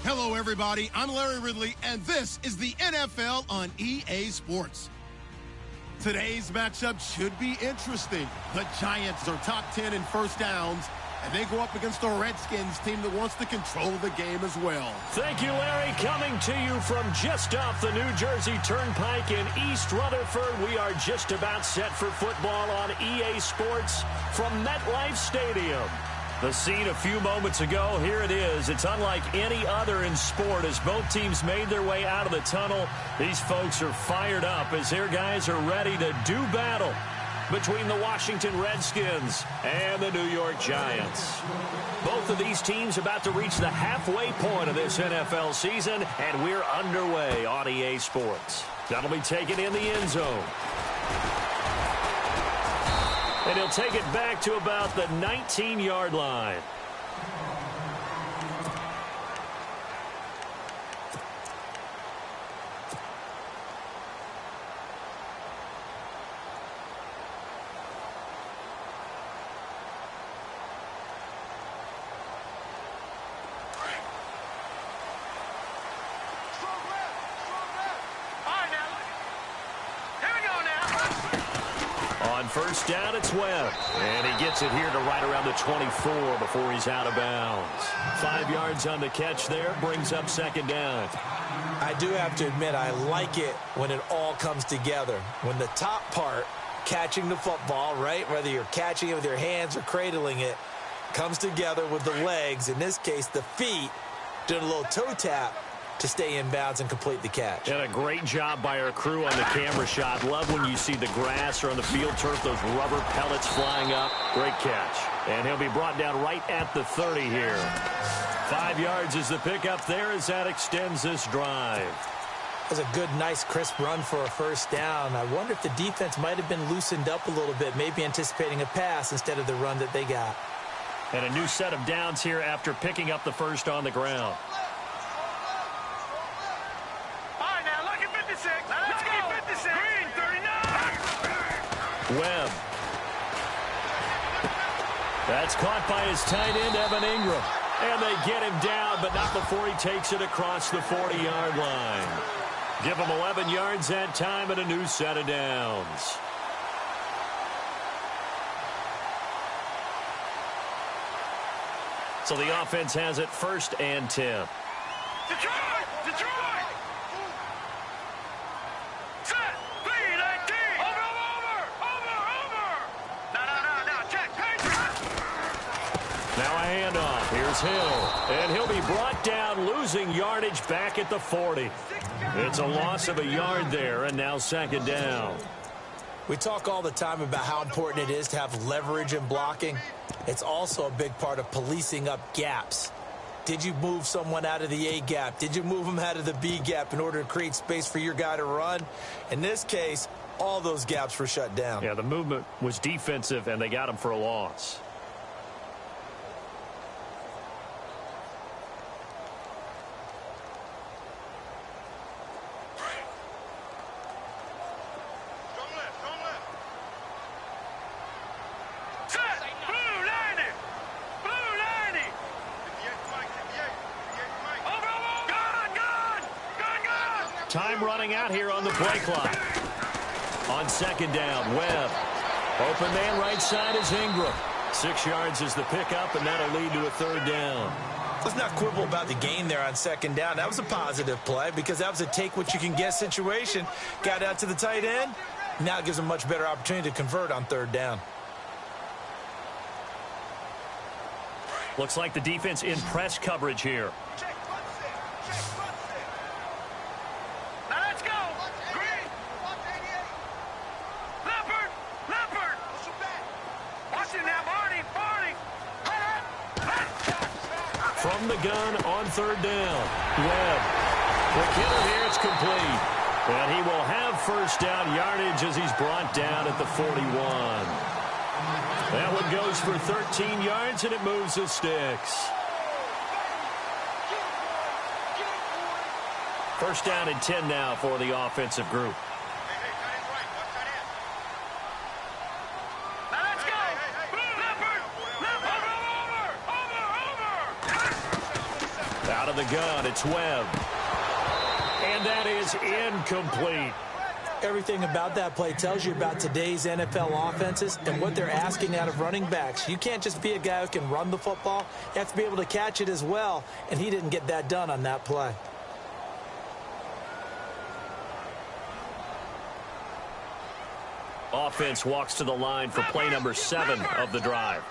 Hello, everybody. I'm Larry Ridley, and this is the NFL on EA Sports. Today's matchup should be interesting. The Giants are top 10 in first downs, and they go up against the Redskins team that wants to control the game as well. Thank you, Larry. Coming to you from just off the New Jersey Turnpike in East Rutherford, we are just about set for football on EA Sports from MetLife Stadium. The scene a few moments ago, here it is. It's unlike any other in sport as both teams made their way out of the tunnel. These folks are fired up as their guys are ready to do battle between the Washington Redskins and the New York Giants. Both of these teams about to reach the halfway point of this NFL season, and we're underway on EA Sports. That'll be taken in the end zone. And he'll take it back to about the 19-yard line. First down, it's Webb. And he gets it here to right around the 24 before he's out of bounds. 5 yards on the catch there, brings up second down. I do have to admit, I like it when it all comes together. When the top part, catching the football, right, whether you're catching it with your hands or cradling it, comes together with the legs, in this case the feet, doing a little toe tap to stay in bounds and complete the catch. And a great job by our crew on the camera shot. Love when you see the grass or on the field turf, those rubber pellets flying up. Great catch. And he'll be brought down right at the 30 here. 5 yards is the pickup there as that extends this drive. That was a good, nice, crisp run for a first down. I wonder if the defense might have been loosened up a little bit, maybe anticipating a pass instead of the run that they got. And a new set of downs here after picking up the first on the ground. Webb. That's caught by his tight end, Evan Ingram. And they get him down, but not before he takes it across the 40-yard line. Give him 11 yards that time and a new set of downs. So the offense has it 1st and 10. Detroit! Detroit! Set! B-19! Over! No, check! Now a handoff. Here's Hill. And he'll be brought down, losing yardage back at the 40. It's a loss of a yard there, and now second down. We talk all the time about how important it is to have leverage in blocking. It's also a big part of policing up gaps. Did you move someone out of the A gap? Did you move them out of the B gap in order to create space for your guy to run? In this case, all those gaps were shut down. Yeah, the movement was defensive, and they got him for a loss. Time running out here on the play clock. On second down, Webb. Open man right side is Ingram. 6 yards is the pickup, and that'll lead to a third down. Let's not quibble about the gain there on second down. That was a positive play because that was a take-what-you-can-get situation. Got out to the tight end. Now it gives them a much better opportunity to convert on third down. Looks like the defense in press coverage here. From the gun on third down. Webb. The killer here, it's complete. And he will have first down yardage as he's brought down at the 41. That one goes for 13 yards, and it moves the sticks. First down and 10 now for the offensive group. Out of the gun, it's Webb. And that is incomplete. Everything about that play tells you about today's NFL offenses and what they're asking out of running backs. You can't just be a guy who can run the football. You have to be able to catch it as well, and he didn't get that done on that play. Offense walks to the line for play number 7 of the drive.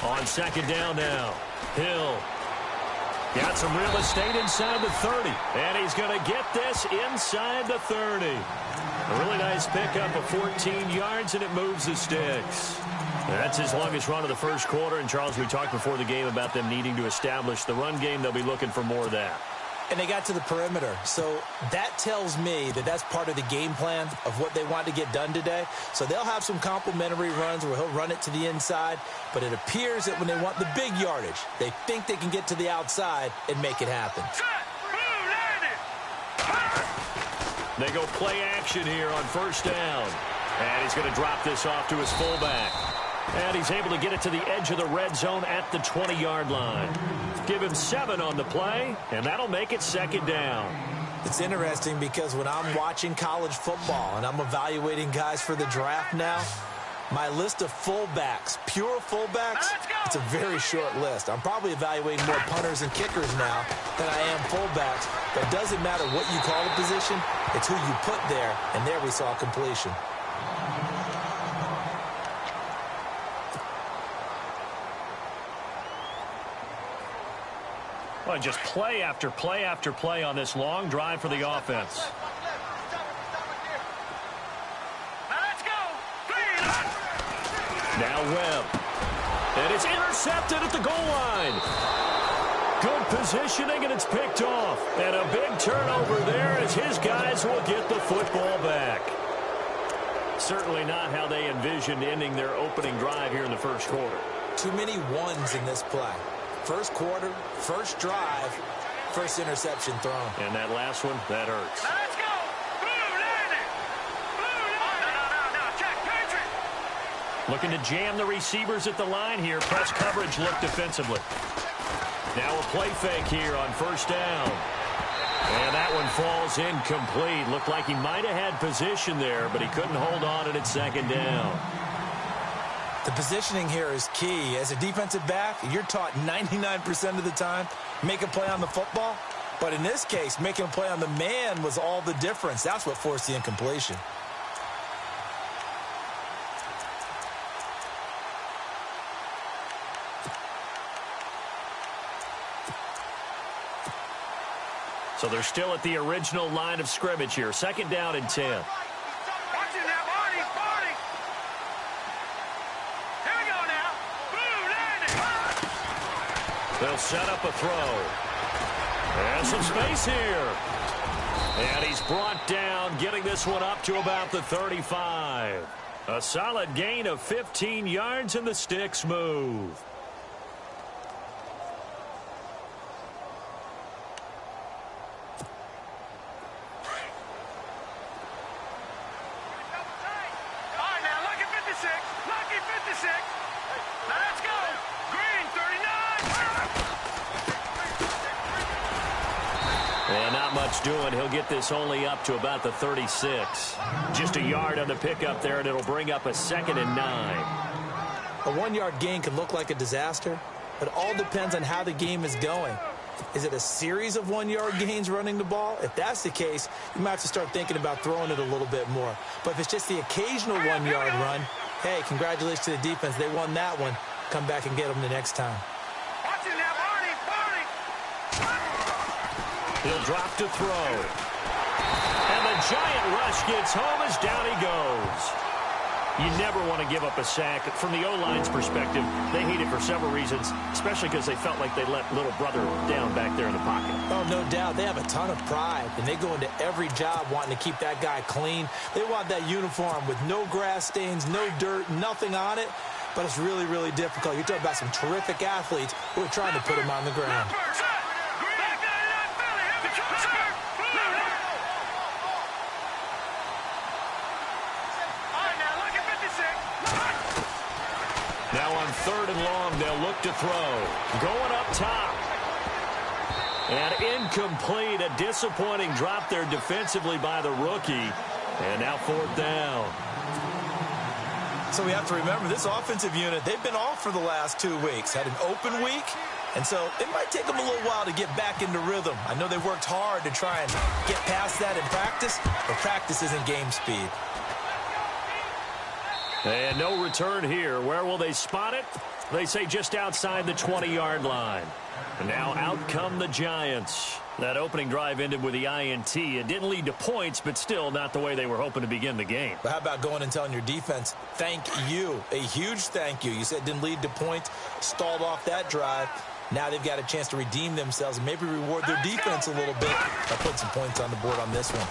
On second down now, Hill. Got some real estate inside the 30. And he's going to get this inside the 30. A really nice pickup of 14 yards, and it moves the sticks. That's his longest run of the first quarter. And, Charles, we talked before the game about them needing to establish the run game. They'll be looking for more of that. And they got to the perimeter. So that tells me that that's part of the game plan of what they want to get done today. So they'll have some complimentary runs where he'll run it to the inside. But it appears that when they want the big yardage, they think they can get to the outside and make it happen. They go play action here on first down. And he's going to drop this off to his fullback. And he's able to get it to the edge of the red zone at the 20-yard line. Give him 7 on the play, and that'll make it second down. It's interesting because when I'm watching college football and I'm evaluating guys for the draft now, my list of fullbacks, pure fullbacks, it's a very short list. I'm probably evaluating more punters and kickers now than I am fullbacks. But it doesn't matter what you call a position, it's who you put there, and there we saw completion. Well, just play after play after play on this long drive for the offense. Now Webb. And it's intercepted at the goal line. Good positioning, and it's picked off. And a big turnover there as his guys will get the football back. Certainly not how they envisioned ending their opening drive here in the first quarter. Too many ones in this play. First quarter, first drive, first interception thrown. And that last one, that hurts. Now let's go. Blue landing. Blue landing. No, check. Patriot. Looking to jam the receivers at the line here. Press coverage look defensively. Now a play fake here on first down. And that one falls incomplete. Looked like he might have had position there, but he couldn't hold on at second down. The positioning here is key. As a defensive back, you're taught 99% of the time, make a play on the football. But in this case, making a play on the man was all the difference. That's what forced the incompletion. So they're still at the original line of scrimmage here. Second down and 10. Watch it now, Barney. Barney. Here we go now. Blue landing. They'll set up a throw. And some space here. And he's brought down, getting this one up to about the 35. A solid gain of 15 yards, and the sticks move. And not much doing. He'll get this only up to about the 36. Just a yard on the pickup there, and it'll bring up a 2nd and 9. A 1-yard gain can look like a disaster, but it all depends on how the game is going. Is it a series of 1-yard gains running the ball? If that's the case, you might have to start thinking about throwing it a little bit more. But if it's just the occasional 1-yard run, hey, congratulations to the defense. They won that one. Come back and get them the next time. He'll drop to throw. And the giant rush gets home as down he goes. You never want to give up a sack. From the O-line's perspective, they hate it for several reasons, especially because they felt like they let little brother down back there in the pocket. Oh, no doubt. They have a ton of pride, and they go into every job wanting to keep that guy clean. They want that uniform with no grass stains, no dirt, nothing on it. But it's really, really difficult. You're talking about some terrific athletes who are trying to put him on the ground. Now on 3rd and long, they'll look to throw. Going up top. And incomplete. A disappointing drop there defensively by the rookie. And now 4th down. So we have to remember this offensive unit, they've been off for the last 2 weeks. Had an open week. And so it might take them a little while to get back into rhythm. I know they worked hard to try and get past that in practice, but practice isn't game speed. And no return here. Where will they spot it? They say just outside the 20-yard line. And now out come the Giants. That opening drive ended with the INT. It didn't lead to points, but still not the way they were hoping to begin the game. But how about going and telling your defense, thank you, a huge thank you. You said it didn't lead to points, stalled off that drive. Now they've got a chance to redeem themselves and maybe reward their defense a little bit by putting some points on the board on this one.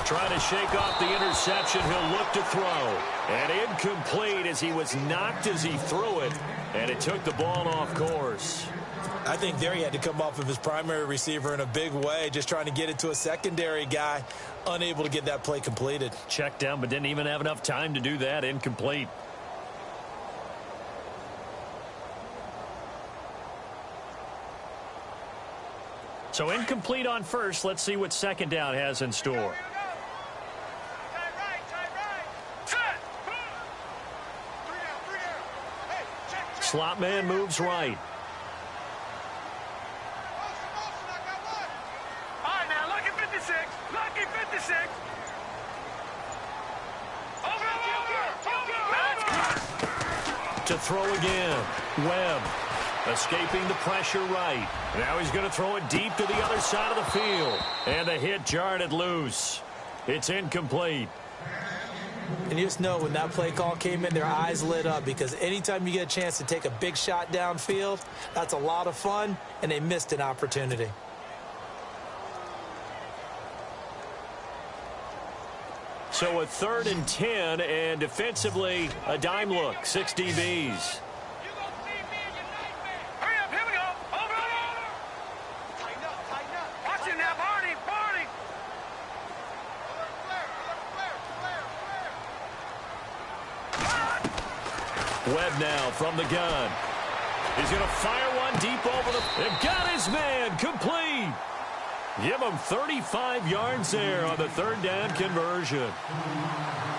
Trying to shake off the interception. He'll look to throw. And incomplete as he was knocked as he threw it. And it took the ball off course. I think there he had to come off of his primary receiver in a big way, just trying to get it to a secondary guy, unable to get that play completed. Checked down, but didn't even have enough time to do that. Incomplete. So incomplete on first. Let's see what 2nd down has in store. Slot man moves right. All right, now, lucky 56. Lucky 56. Over. To throw again. Webb escaping the pressure right. Now he's going to throw it deep to the other side of the field. And the hit jarred it loose. It's incomplete. And you just know when that play call came in, their eyes lit up because anytime you get a chance to take a big shot downfield, that's a lot of fun, and they missed an opportunity. So a 3rd and 10, and defensively, a dime look. 6 DBs. Hurry up, here we go. Over. Tighten up. Watch him now, Barney. Webb now from the gun. He's going to fire one deep over the... And got his man complete. Give him 35 yards there on the 3rd down conversion. All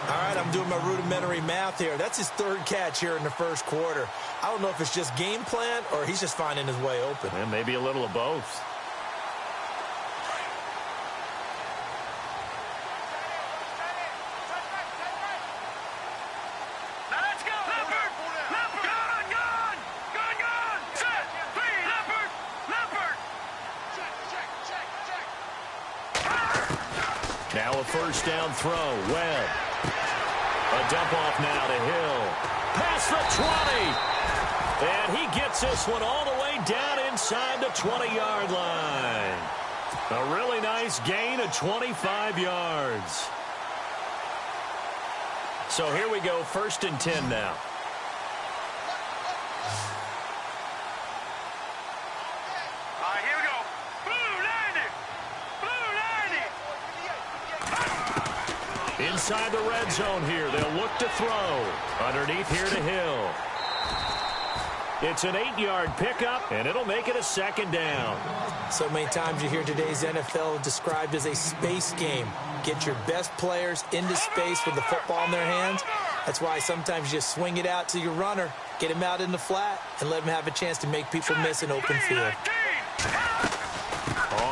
right, I'm doing my rudimentary math here. That's his 3rd catch here in the 1st quarter. I don't know if it's just game plan or he's just finding his way open. And maybe a little of both. Now let's go. Leopard. Gun. Set. 3. Leopard. Check. Now a 1st down throw. Webb. A dump off now to Hill. Past the 20. And he gets this one all the way down inside the 20-yard line. A really nice gain of 25 yards. So here we go, 1st and 10 now. All right, here we go. Blue 90. Inside the red zone here. They'll look to throw. Underneath here to Hill. It's an 8-yard pickup, and it'll make it a 2nd down. So many times you hear today's NFL described as a space game. Get your best players into space with the football in their hands. That's why sometimes you just swing it out to your runner, get him out in the flat, and let him have a chance to make people miss an open field.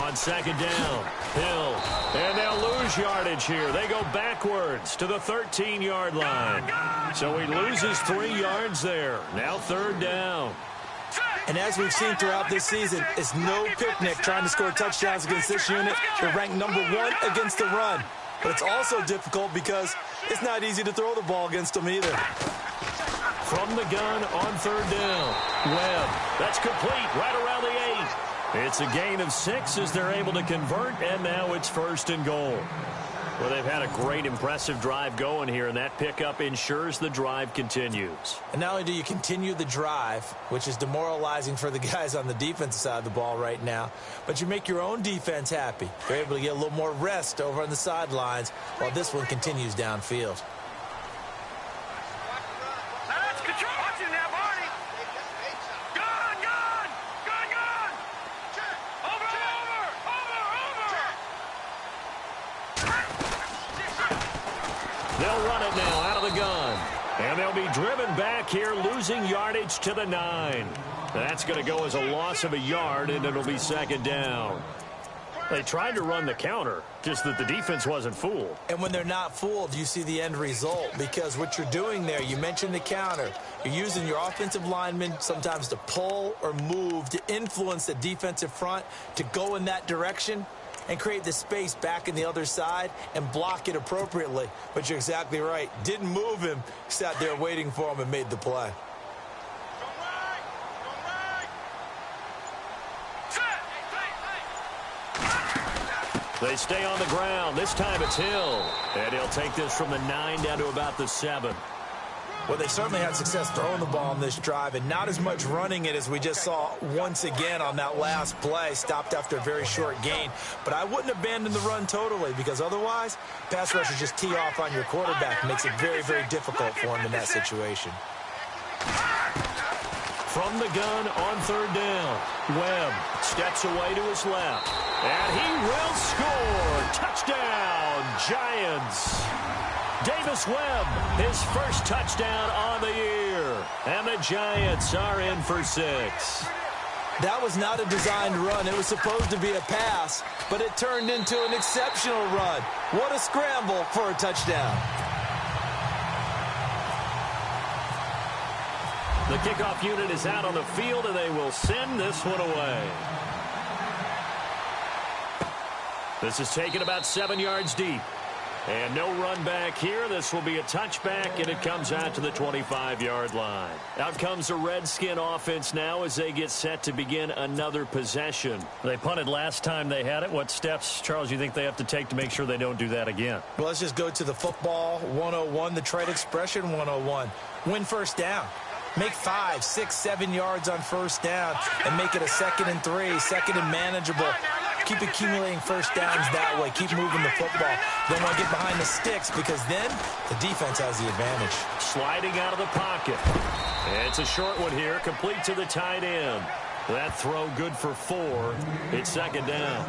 On 2nd down, Hill. And they'll lose yardage here. They go backwards to the 13-yard line. So he loses 3 yards there. Now 3rd down. And as we've seen throughout this season, it's no picnic trying to score touchdowns against this unit. They're ranked #1 against the run. But it's also difficult because it's not easy to throw the ball against them either. From the gun on 3rd down. Webb. That's complete right around the 8. It's a gain of 6 as they're able to convert, and now it's 1st and goal. Well, they've had a great, impressive drive going here, and that pickup ensures the drive continues. And not only do you continue the drive, which is demoralizing for the guys on the defensive side of the ball right now, but you make your own defense happy. They're able to get a little more rest over on the sidelines while this one continues downfield. Now let's control. Watch They'll run it now out of the gun. And they'll be driven back here, losing yardage to the 9. That's going to go as a loss of a yard, and it'll be second down. They tried to run the counter, just that the defense wasn't fooled. And when they're not fooled, you see the end result, because what you're doing there, you mentioned the counter. You're using your offensive linemen sometimes to pull or move to influence the defensive front to go in that direction and create the space back in the other side and block it appropriately. But you're exactly right. Didn't move him, sat there waiting for him and made the play. They stay on the ground. This time it's Hill. And he'll take this from the 9 down to about the 7. Well, they certainly had success throwing the ball on this drive and not as much running it as we just saw once again on that last play. Stopped after a very short gain. But I wouldn't abandon the run totally, because otherwise, pass rushers just tee off on your quarterback. Makes it very, very difficult for him in that situation. From the gun on third down, Webb steps away to his left. And he will score. Touchdown, Giants. Davis Webb, his first touchdown on the year. And the Giants are in for 6. That was not a designed run. It was supposed to be a pass, but it turned into an exceptional run. What a scramble for a touchdown. The kickoff unit is out on the field, and they will send this one away. This is taken about 7 yards deep. And no run back here. This will be a touchback, and it comes out to the 25-yard line. Out comes the Redskin offense now as they get set to begin another possession. They punted last time they had it. What steps, Charles, you think they have to take to make sure they don't do that again? Well, let's just go to the football 101, the trade expression 101. Win first down. Make 5, 6, 7 yards on first down and make it a 2nd and 3, 2nd and manageable. Keep accumulating first downs that way. Keep moving the football. Don't want to get behind the sticks, because then the defense has the advantage. Sliding out of the pocket. And it's a short one here, complete to the tight end. That throw good for 4. It's second down.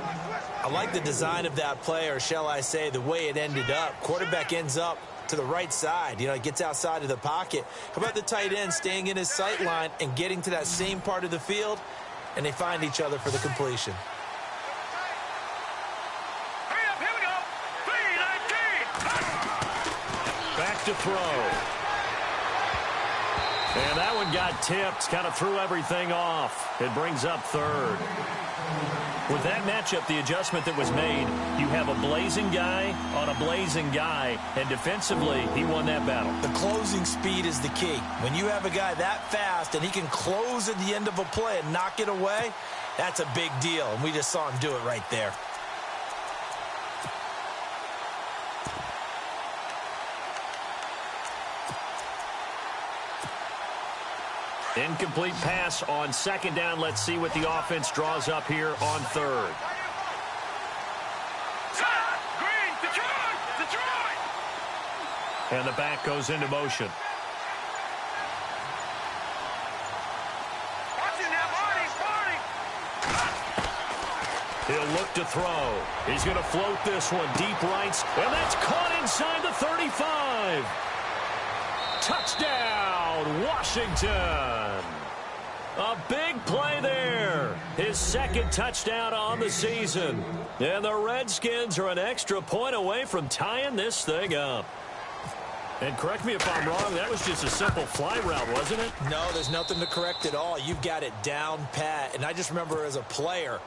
I like the design of that play, or shall I say the way it ended up. Quarterback ends up to the right side. You know, it gets outside of the pocket. How about the tight end staying in his sight line and getting to that same part of the field, and they find each other for the completion. Back to throw. And that one got tipped, kind of threw everything off. It brings up third. With that matchup, the adjustment that was made, you have a blazing guy on a blazing guy, and defensively, he won that battle. The closing speed is the key. When you have a guy that fast and he can close at the end of a play and knock it away, that's a big deal, and we just saw him do it right there. Incomplete pass on second down. Let's see what the offense draws up here on third. Green, Detroit! And the back goes into motion. He'll look to throw. He's going to float this one deep right, and that's caught inside the 35. Touchdown, Washington. A big play there. His second touchdown on the season. And the Redskins are an extra point away from tying this thing up. And correct me if I'm wrong, that was just a simple fly route, wasn't it? No, there's nothing to correct at all. You've got it down pat. And I just remember as a player,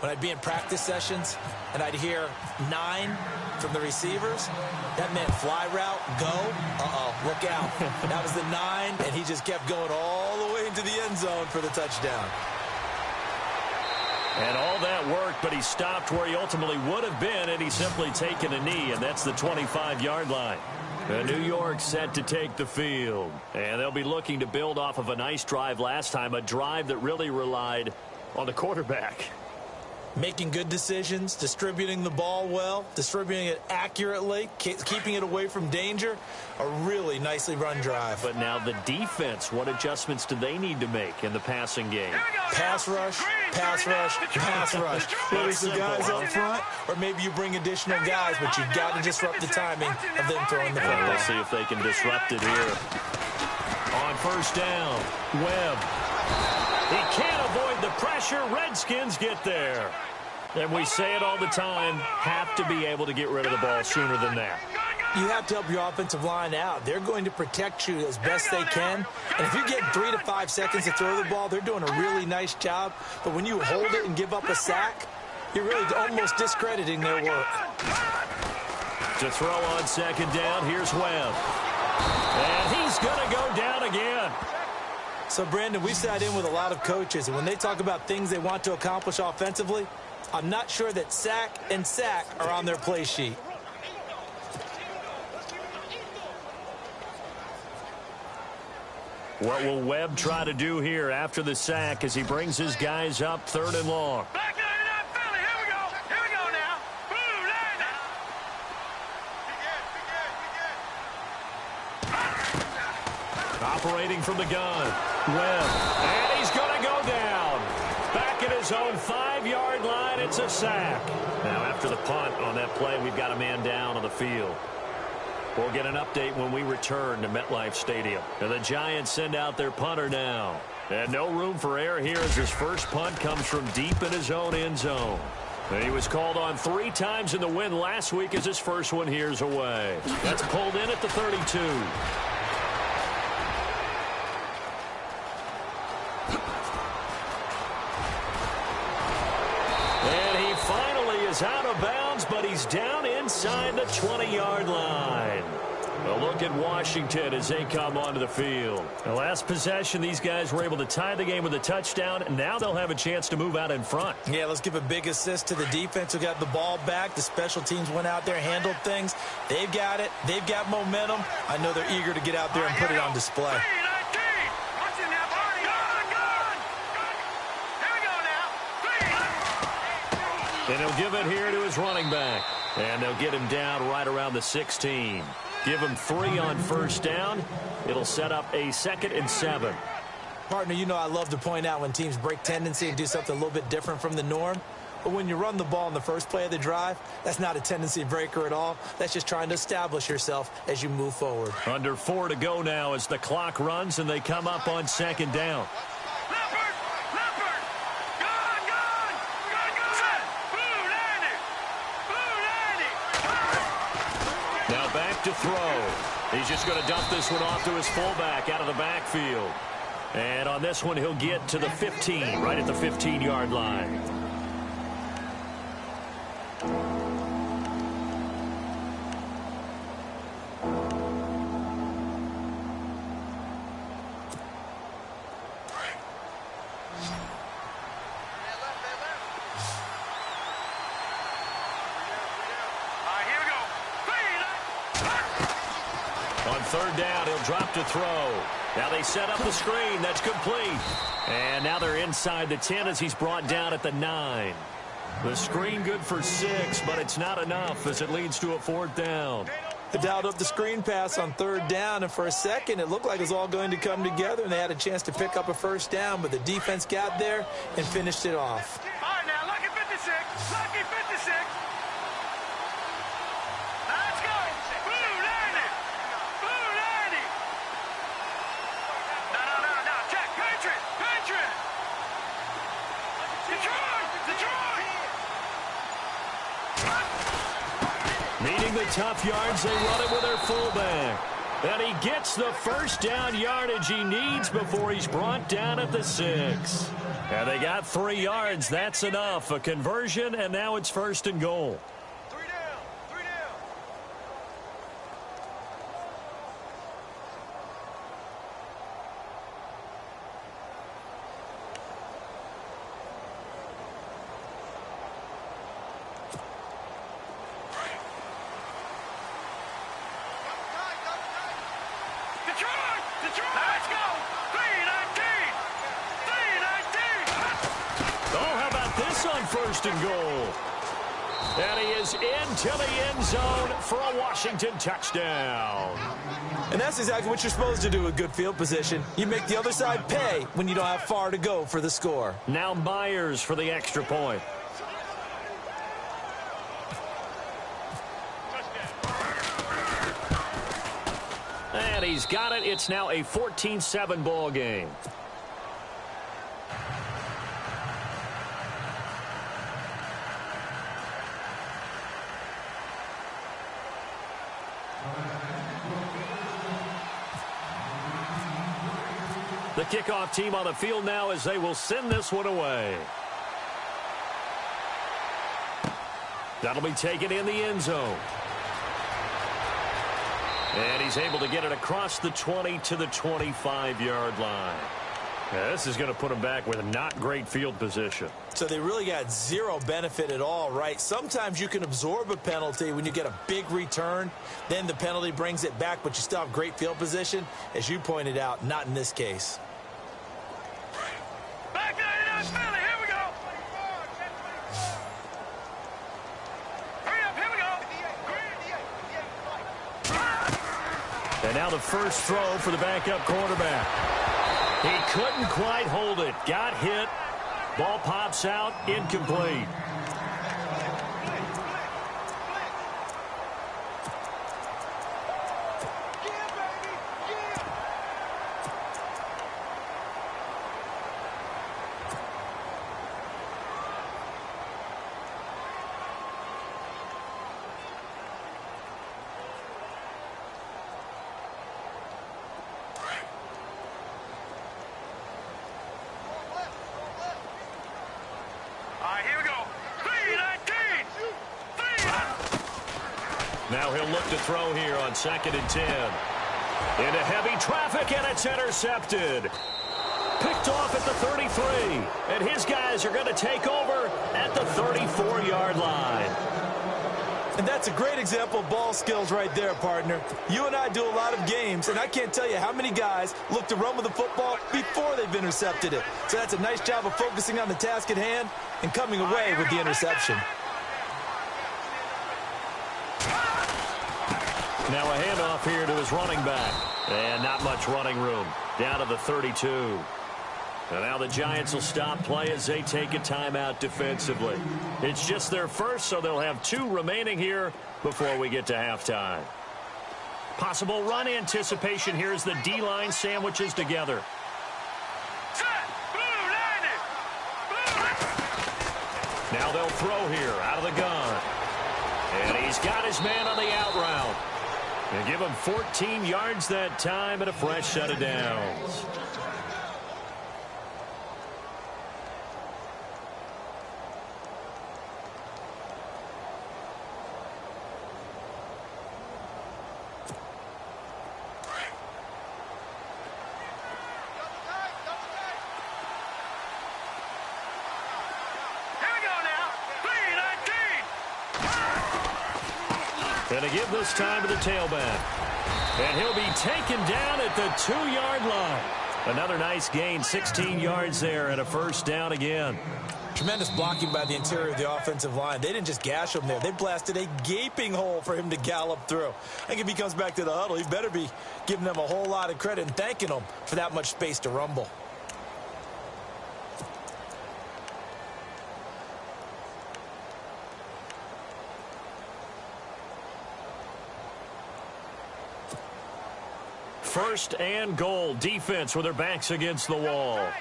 when I'd be in practice sessions and I'd hear 9 from the receivers, that meant fly route, go, look out. That was the 9, and he just kept going all the way into the end zone for the touchdown. And all that worked, but he stopped where he ultimately would have been had he simply taken a knee, and that's the 25-yard line. New York set to take the field, and they'll be looking to build off of a nice drive last time, a drive that really relied on the quarterback. making good decisions, distributing the ball well, distributing it accurately, keeping it away from danger. A really nicely run drive. But now the defense, what adjustments do they need to make in the passing game? Pass rush, pass rush, pass rush. Whether it's the guys up front or maybe you bring additional guys, but you've got to disrupt the timing of them throwing the football. We'll see if they can disrupt it here. On first down, Webb. He can't avoid the pressure. Redskins get there. And we say it all the time, have to be able to get rid of the ball sooner than that. You have to help your offensive line out. They're going to protect you as best they can. And if you get 3 to 5 seconds to throw the ball, they're doing a really nice job. But when you hold it and give up a sack, you're really almost discrediting their work. To throw on second down, here's Webb. And he's going to go down again. So, Brandon, we sat in with a lot of coaches, and when they talk about things they want to accomplish offensively, I'm not sure that sack and sack are on their play sheet. What will Webb try to do here after the sack as he brings his guys up 3rd and long? Back line it up, Philly. Here we go. Here we go now. Boom, land it. Operating from the gun. Webb. And he's going to go down. Back at his own 5-yard line. It's a sack. Now after the punt on that play, we've got a man down on the field. We'll get an update when we return to MetLife Stadium. And the Giants send out their punter now. And no room for error here as his first punt comes from deep in his own end zone. And he was called on 3 times in the win last week as his first one here's away. That's pulled in at the 32. And he finally is out of bounds, but he's down inside the 20-yard line. A look at Washington as they come onto the field. The last possession, these guys were able to tie the game with a touchdown, and now they'll have a chance to move out in front. Yeah, let's give a big assist to the defense who got the ball back. The special teams went out there, handled things. They've got it. They've got momentum. I know they're eager to get out there and put it on display. And he'll give it here to his running back. And they'll get him down right around the 16. Give him 3 on first down. It'll set up a 2nd and 7. Partner, you know I love to point out when teams break tendency and do something a little bit different from the norm. But when you run the ball in the first play of the drive, that's not a tendency breaker at all. That's just trying to establish yourself as you move forward. Under 4 to go now as the clock runs and they come up on 2nd down. Now back to throw. He's just going to dump this one off to his fullback out of the backfield. And on this one, he'll get to the 15, right at the 15-yard line. On 3rd down, he'll drop to throw. Now they set up the screen. That's complete. And now they're inside the 10 as he's brought down at the 9. The screen good for 6, but it's not enough as it leads to a 4th down. They dialed up the screen pass on 3rd down, and for a second it looked like it was all going to come together, and they had a chance to pick up a 1st down, but the defense got there and finished it off. All right, now, lucky 56. Lucky 56. Now, let's go. Blue, land it. Blue, land it. No. Check. Patriot. Detroit. Meeting the tough yards, they run it with their fullback. And he gets the 1st down yardage he needs before he's brought down at the 6. And they got 3 yards. That's enough. A conversion, and now it's 1st and goal. 3 down. Detroit. Let's go. 3-19. Oh, how about this He's on 1st and goal. And he is into the end zone for a Washington touchdown. And that's exactly what you're supposed to do with good field position. You make the other side pay when you don't have far to go for the score. Now Myers for the extra point. And he's got it. It's now a 14-7 ball game. The kickoff team on the field now as they will send this one away. That'll be taken in the end zone. And he's able to get it across the 20 to the 25-yard line. Yeah, this is going to put him back with a not great field position. So they really got zero benefit at all, right? Sometimes you can absorb a penalty when you get a big return. Then the penalty brings it back, but you still have great field position. As you pointed out, not in this case. Back there, Philly. Here we go. Hurry up. Here we go. And now the first throw for the backup quarterback. He couldn't quite hold it. Got hit. Ball pops out. Incomplete. Now he'll look to throw here on 2nd and 10. Into heavy traffic, and it's intercepted. Picked off at the 33. And his guys are going to take over at the 34-yard line. And that's a great example of ball skills right there, partner. You and I do a lot of games, and I can't tell you how many guys look to run with the football before they've intercepted it. So that's a nice job of focusing on the task at hand and coming away with the interception. Now a handoff here to his running back. And not much running room. Down to the 32. And now the Giants will stop play as they take a timeout defensively. It's just their first, so they'll have 2 remaining here before we get to halftime. Possible run anticipation here as the D-line sandwiches together. Now they'll throw here out of the gun. And he's got his man on the out route. And give him 14 yards that time and a fresh set of downs. And to give this time to the tailback. And he'll be taken down at the 2-yard line. Another nice gain, 16 yards there and a first down again. Tremendous blocking by the interior of the offensive line. They didn't just gash him there. They blasted a gaping hole for him to gallop through. I think if he comes back to the huddle, he better be giving them a whole lot of credit and thanking them for that much space to rumble. First and goal. Defense with their backs against the wall. And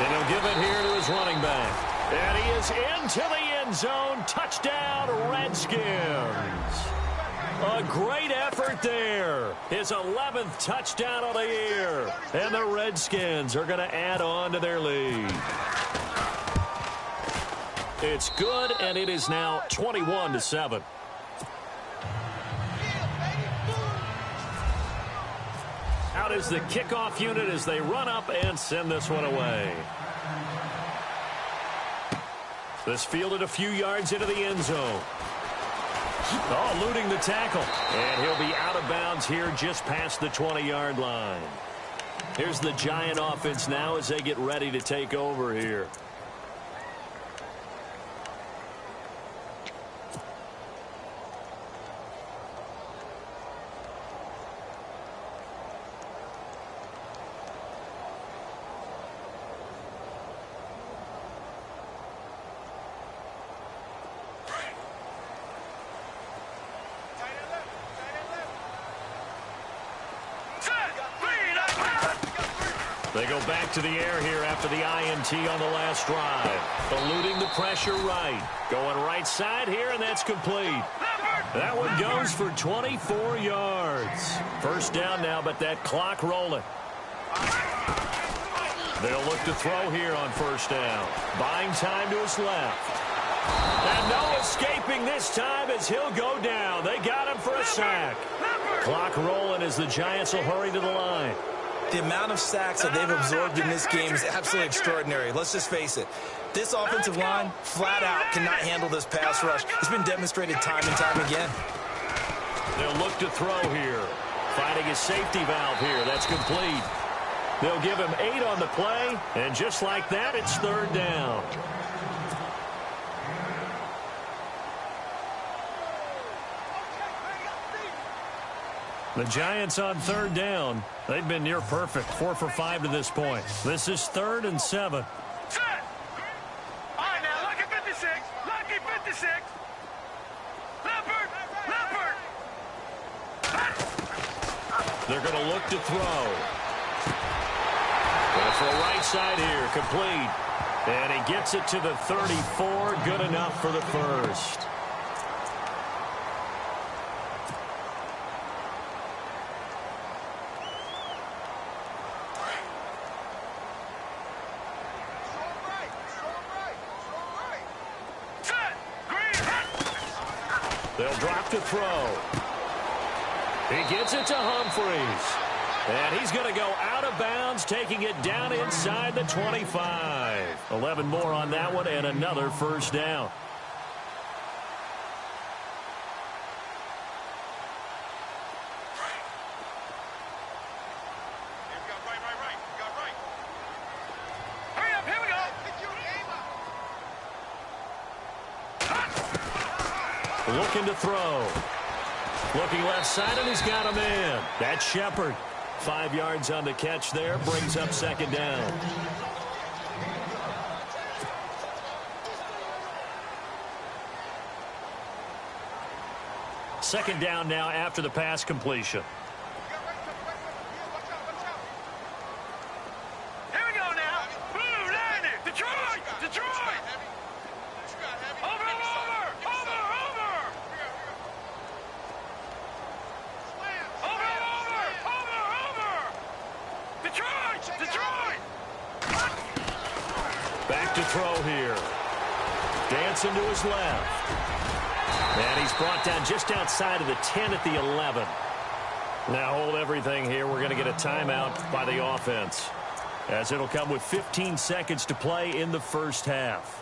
he'll give it here to his running back. And he is into the end zone. Touchdown, Redskins. A great effort there. His 11th touchdown of the year. And the Redskins are going to add on to their lead. It's good, and it is now 21-7. Out is the kickoff unit as they run up and send this one away. This fielded a few yards into the end zone. Oh, eluding the tackle. And he'll be out of bounds here just past the 20-yard line. Here's the Giant offense now as they get ready to take over here. They go back to the air here after the INT on the last drive. Eluding the pressure right. Going right side here, and that's complete. That one goes for 24 yards. First down now, but that clock rolling. They'll look to throw here on first down. Buying time to his left. And no escaping this time as he'll go down. They got him for a sack. Clock rolling as the Giants will hurry to the line. The amount of sacks that they've absorbed in this game is absolutely extraordinary. Let's just face it. This offensive line, flat out, cannot handle this pass rush. It's been demonstrated time and time again. They'll look to throw here. Finding his safety valve here. That's complete. They'll give him 8 on the play, and just like that, it's third down. The Giants on third down. They've been near perfect, 4 for 5 to this point. This is 3rd and 7. Set. All right, now, lucky 56. Lucky 56. Leopard. Leopard. They're going to look to throw. Going for a right side here, complete. And he gets it to the 34. Good enough for the first. They'll drop to throw. He gets it to Humphreys. And he's going to go out of bounds, taking it down inside the 25. 11 more on that one and another first down. Hurry up, here we go. Looking to throw. Looking left side, and he's got him in. That's Shepard. 5 yards on the catch there. Brings up second down. Second down now after the pass completion. Here we go now. Blue, landing. Detroit. Detroit. Over. Detroit! Back to throw here. Dancing to his left. And he's brought down just outside of the 10 at the 11. Now hold everything here. We're going to get a timeout by the offense, as it'll come with 15 seconds to play in the first half.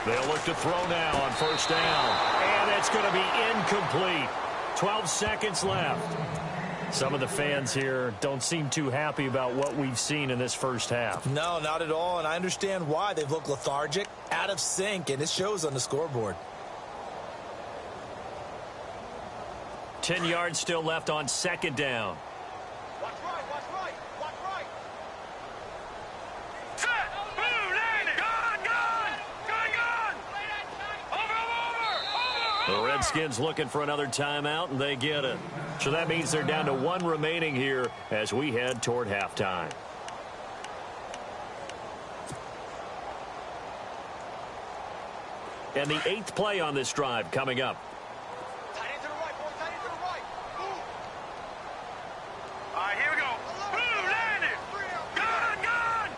They'll look to throw now on first down. And it's going to be incomplete. 12 seconds left. Some of the fans here don't seem too happy about what we've seen in this first half. No, not at all, and I understand why. They've looked lethargic, out of sync, and it shows on the scoreboard. 10 yards still left on second down. Watch right. Set. Blue, landing. Gone. Over. The Redskins looking for another timeout, and they get it. So that means they're down to 1 remaining here as we head toward halftime. And the 8th play on this drive coming up. Tight end to the right, boy. Tight end to the right. Move. All right, here we go. Blue, landing. Gone.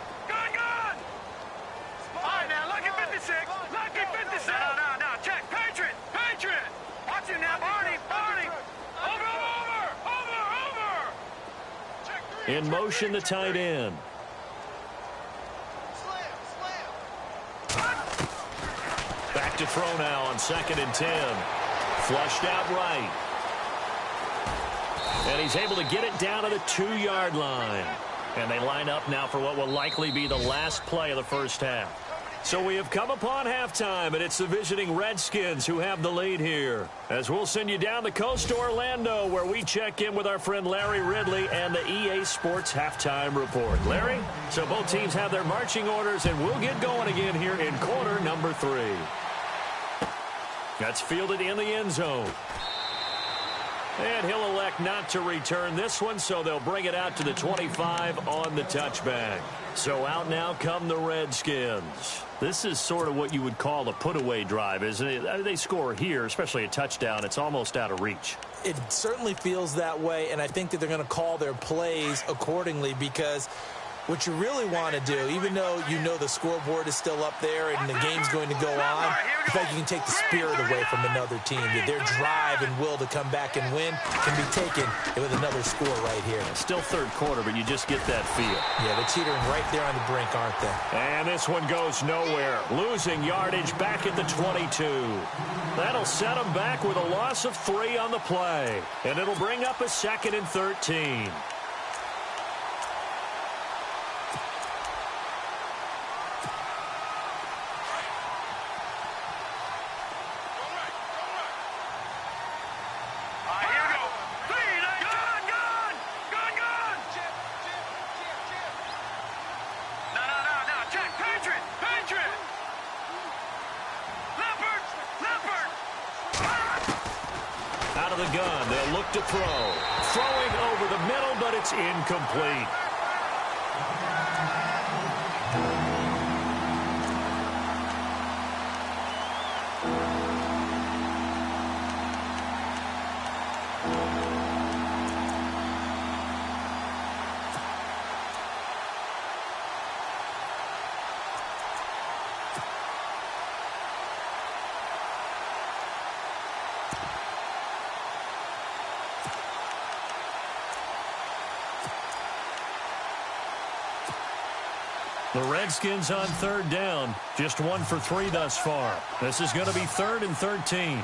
In motion, the tight end. Back to throw now on 2nd and 10. Flushed out right. And he's able to get it down to the 2-yard line. And they line up now for what will likely be the last play of the first half. So we have come upon halftime, and it's the visiting Redskins who have the lead here. As we'll send you down the coast to Orlando, where we check in with our friend Larry Ridley and the EA Sports Halftime Report. Larry, so both teams have their marching orders, and we'll get going again here in quarter number 3. That's fielded in the end zone. And he'll elect not to return this one, so they'll bring it out to the 25 on the touchback. So out now come the Redskins. This is sort of what you would call a put-away drive, isn't it? They score here, especially a touchdown. It's almost out of reach. It certainly feels that way, and I think that they're going to call their plays accordingly, because what you really want to do, even though you know the scoreboard is still up there and the game's going to go on, in fact, you can take the spirit away from another team. That their drive and will to come back and win can be taken with another score right here. Still third quarter, but you just get that feel. Yeah, they're teetering right there on the brink, aren't they? And this one goes nowhere. Losing yardage back at the 22. That'll set them back with a loss of 3 on the play. And it'll bring up a 2nd and 13. The gun, they'll look to throw. Throwing over the middle, but it's incomplete. The Redskins on 3rd down. Just 1 for 3 thus far. This is going to be 3rd and 13.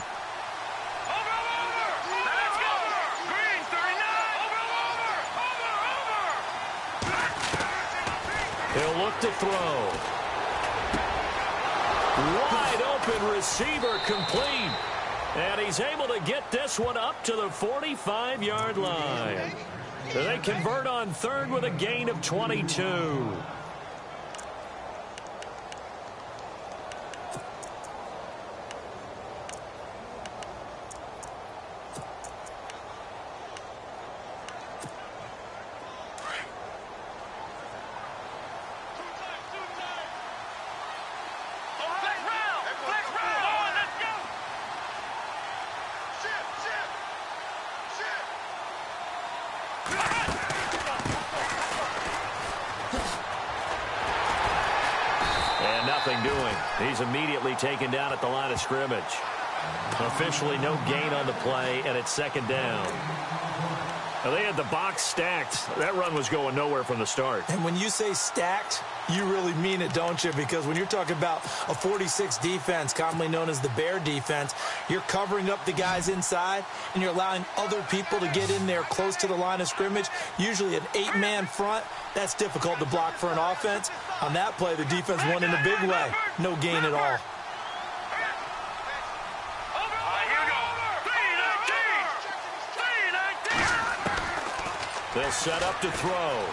He'll look to throw. Wide open receiver complete. And he's able to get this one up to the 45-yard line. They convert on 3rd with a gain of 22. Nothing doing. He's immediately taken down at the line of scrimmage. Officially no gain on the play, and it's 2nd down. Now, they had the box stacked. That run was going nowhere from the start. And when you say stacked, you really mean it, don't you? Because when you're talking about a 46 defense, commonly known as the Bear defense, you're covering up the guys inside, and you're allowing other people to get in there close to the line of scrimmage, usually an 8-man front. That's difficult to block for an offense. On that play, the defense won in a big way. No gain at all. They'll set up to throw.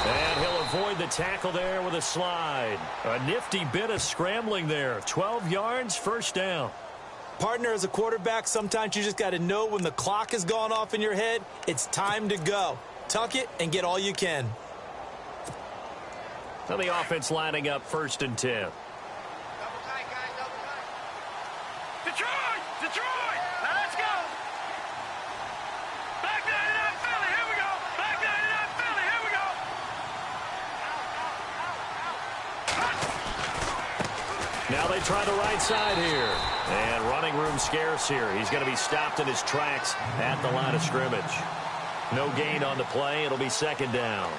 And he'll avoid the tackle there with a slide. A nifty bit of scrambling there. 12 yards, 1st down. Partner, as a quarterback, sometimes you just got to know when the clock has gone off in your head, it's time to go. Tuck it and get all you can. So the offense lining up 1st and 10. Double tight, guys, double tight. Detroit! Detroit! Now let's go! Back 99 Philly, here we go! Back 99 Philly, here we go! Now they try the right side here. And running room scarce here. He's going to be stopped in his tracks at the line of scrimmage. No gain on the play. It'll be second down.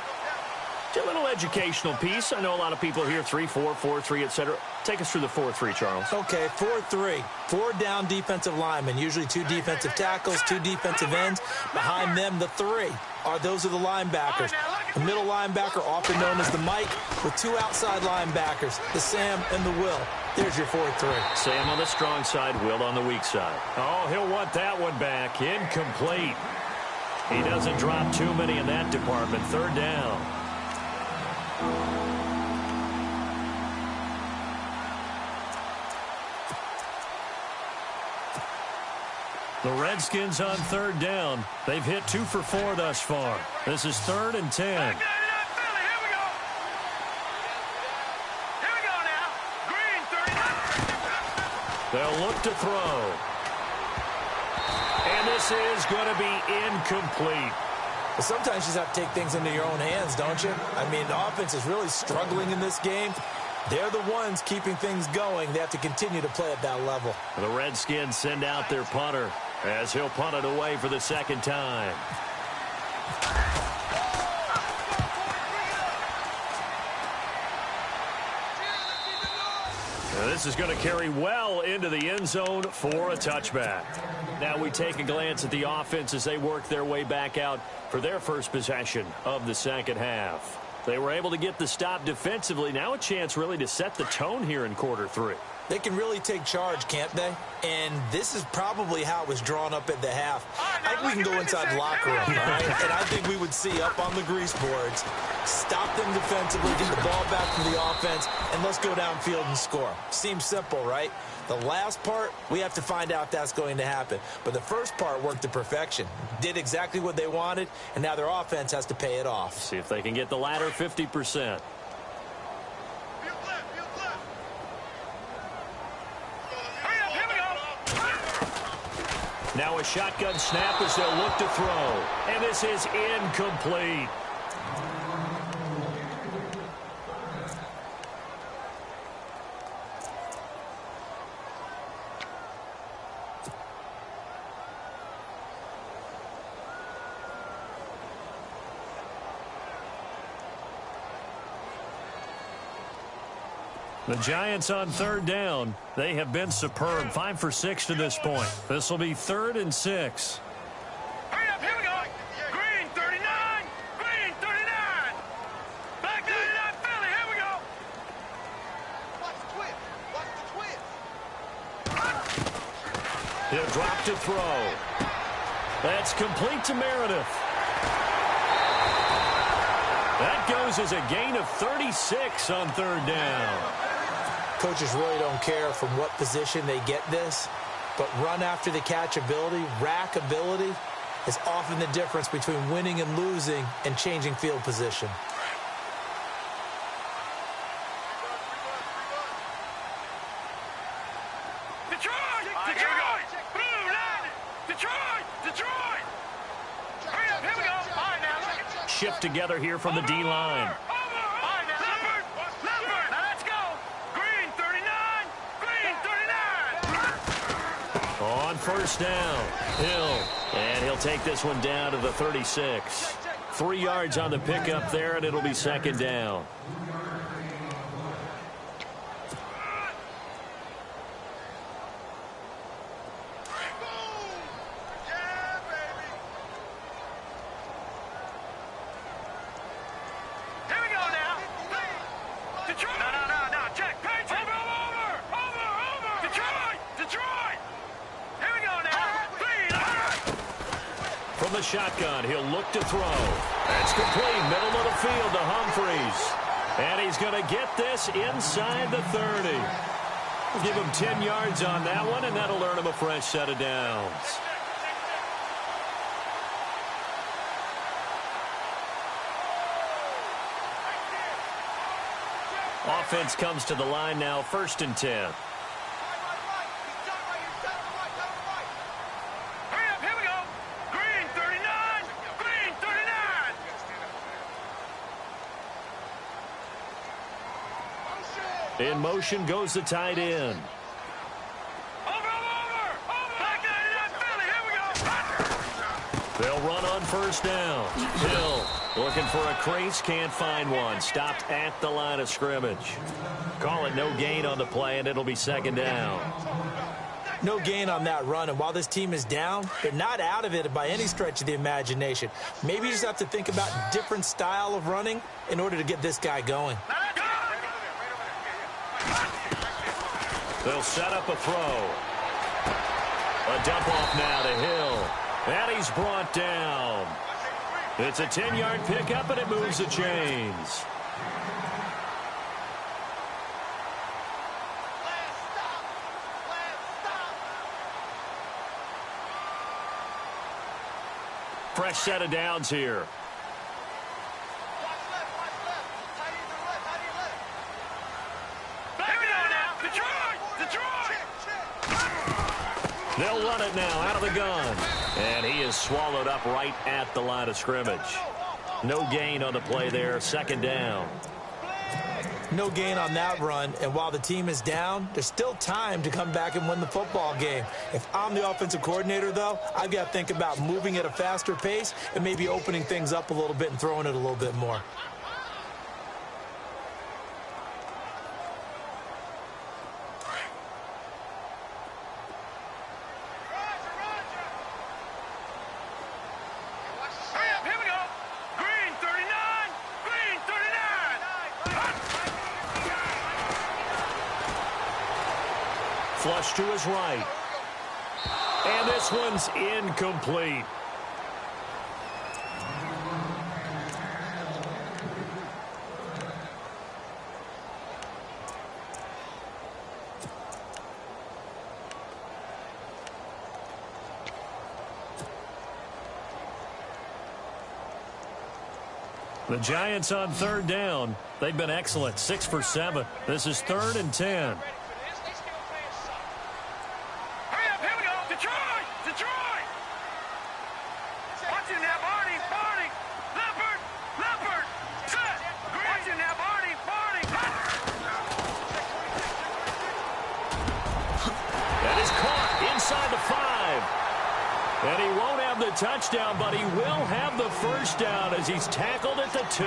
A little educational piece. I know a lot of people here, 3-4, 4-3, etc. Take us through the 4-3, Charles. Okay, 4-3. 4 down defensive linemen, usually 2 defensive tackles, 2 defensive ends. Behind them, the 3 those are the linebackers. The middle linebacker, often known as the Mike, with 2 outside linebackers, the Sam and the Will. There's your 4-3. Sam on the strong side, Will on the weak side. Oh, he'll want that one back. Incomplete. He doesn't drop too many in that department. Third down. The Redskins on third down. They've hit 2 for 4 thus far. This is 3rd and 10. They'll look to throw. And this is going to be incomplete. Well, sometimes you just have to take things into your own hands, don't you? I mean, the offense is really struggling in this game. They're the ones keeping things going. They have to continue to play at that level. The Redskins send out their punter as he'll punt it away for the second time. Now this is going to carry well into the end zone for a touchback. Now we take a glance at the offense as they work their way back out for their first possession of the second half. They were able to get the stop defensively. Now a chance really to set the tone here in quarter 3. They can really take charge, can't they? And this is probably how it was drawn up at the half. I think we can go inside the locker room, all right? And I think we would see up on the grease boards, stop them defensively, get the ball back to the offense, and let's go downfield and score. Seems simple, right? The last part, we have to find out if that's going to happen. But the first part worked to perfection. Did exactly what they wanted, and now their offense has to pay it off. See if they can get the latter 50%. Now a shotgun snap as they'll look to throw. And this is incomplete. The Giants on third down. They have been superb. 5 for 6 to this point. This will be 3rd and 6. Hurry up, here we go. Green 39. Green 39. Back 99 Philly, here we go. Watch the twist. Watch the twist. He'll drop to throw. That's complete to Meredith. That goes as a gain of 36 on third down. Coaches really don't care from what position they get this, but run after the catch ability, rack ability, is often the difference between winning and losing and changing field position. Detroit! Detroit! Blue line! Detroit! Detroit! Hurry up, here we go. All right, now. Shift together here from the D-line. On first down, Hill, and he'll take this one down to the 36. 3 yards on the pickup there, and it'll be second down. Here we go now. Detroit! No, check. Over! Detroit! Here we go now. From the shotgun, he'll look to throw. That's complete, middle of the field to Humphreys. And he's going to get this inside the 30. We'll give him 10 yards on that one, and that'll earn him a fresh set of downs. Offense comes to the line now, 1st and 10. Hurry up, here we go. Green 39. Green 39. In motion goes the tight end. Over. Back 99 Philly, here we go. They'll run on on first down. Hill looking for a crease, can't find one. Stopped at the line of scrimmage. Call it no gain on the play, and it'll be second down. No gain on that run, and while this team is down, they're not out of it by any stretch of the imagination. Maybe you just have to think about different style of running in order to get this guy going. They'll set up a throw. A dump off now to Hill. And he's brought down. It's a 10-yard pickup, and it moves the chains. Fresh set of downs here. They'll run it now out of the gun. And he is swallowed up right at the line of scrimmage. No gain on the play there. Second down. No gain on that run, and while the team is down, there's still time to come back and win the football game. If I'm the offensive coordinator, though, I've got to think about moving at a faster pace and maybe opening things up a little bit and throwing it a little bit more. Flush to his right. And this one's incomplete. The Giants on third down. They've been excellent. 6 for 7. This is 3rd and 10. And he won't have the touchdown, but he will have the first down as he's tackled at the 2.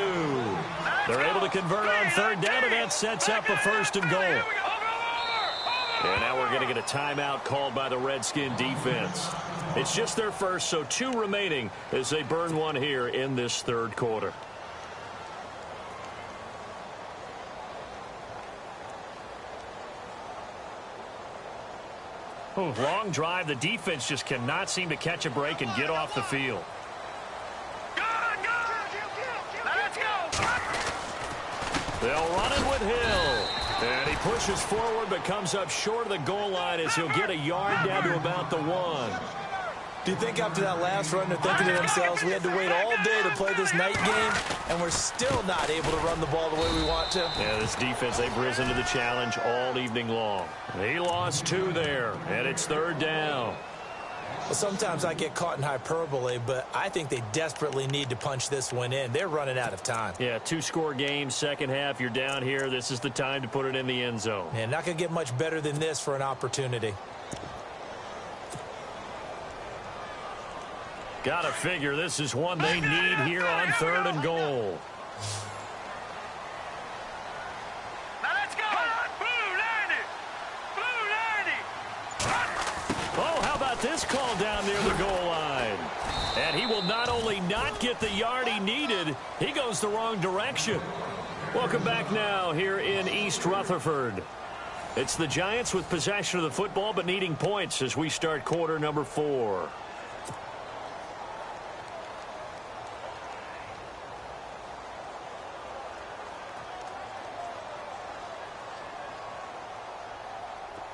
They're able to convert on third down, and that sets up a 1st and goal. And now we're going to get a timeout called by the Redskin defense. It's just their first, so 2 remaining as they burn one here in this 3rd quarter. Long drive. The defense just cannot seem to catch a break and get off the field. They'll run it with Hill. And he pushes forward but comes up short of the goal line as he'll get a yard down to about the 1. Do you think after that last run they're thinking to themselves, we had to wait all day to play this night game, and we're still not able to run the ball the way we want to? Yeah, this defense, they've risen to the challenge all evening long. He lost 2 there, and it's 3rd down. Well, sometimes I get caught in hyperbole, but I think they desperately need to punch this one in. They're running out of time. Yeah, 2-score game, second half, you're down here. This is the time to put it in the end zone. And not going to get much better than this for an opportunity. Got to figure this is one they need here on 3rd and goal. Now let's go. Blue 90. Blue 90. Oh, how about this call down near the goal line? And he will not only not get the yard he needed, he goes the wrong direction. Welcome back now here in East Rutherford. It's the Giants with possession of the football but needing points as we start quarter number 4.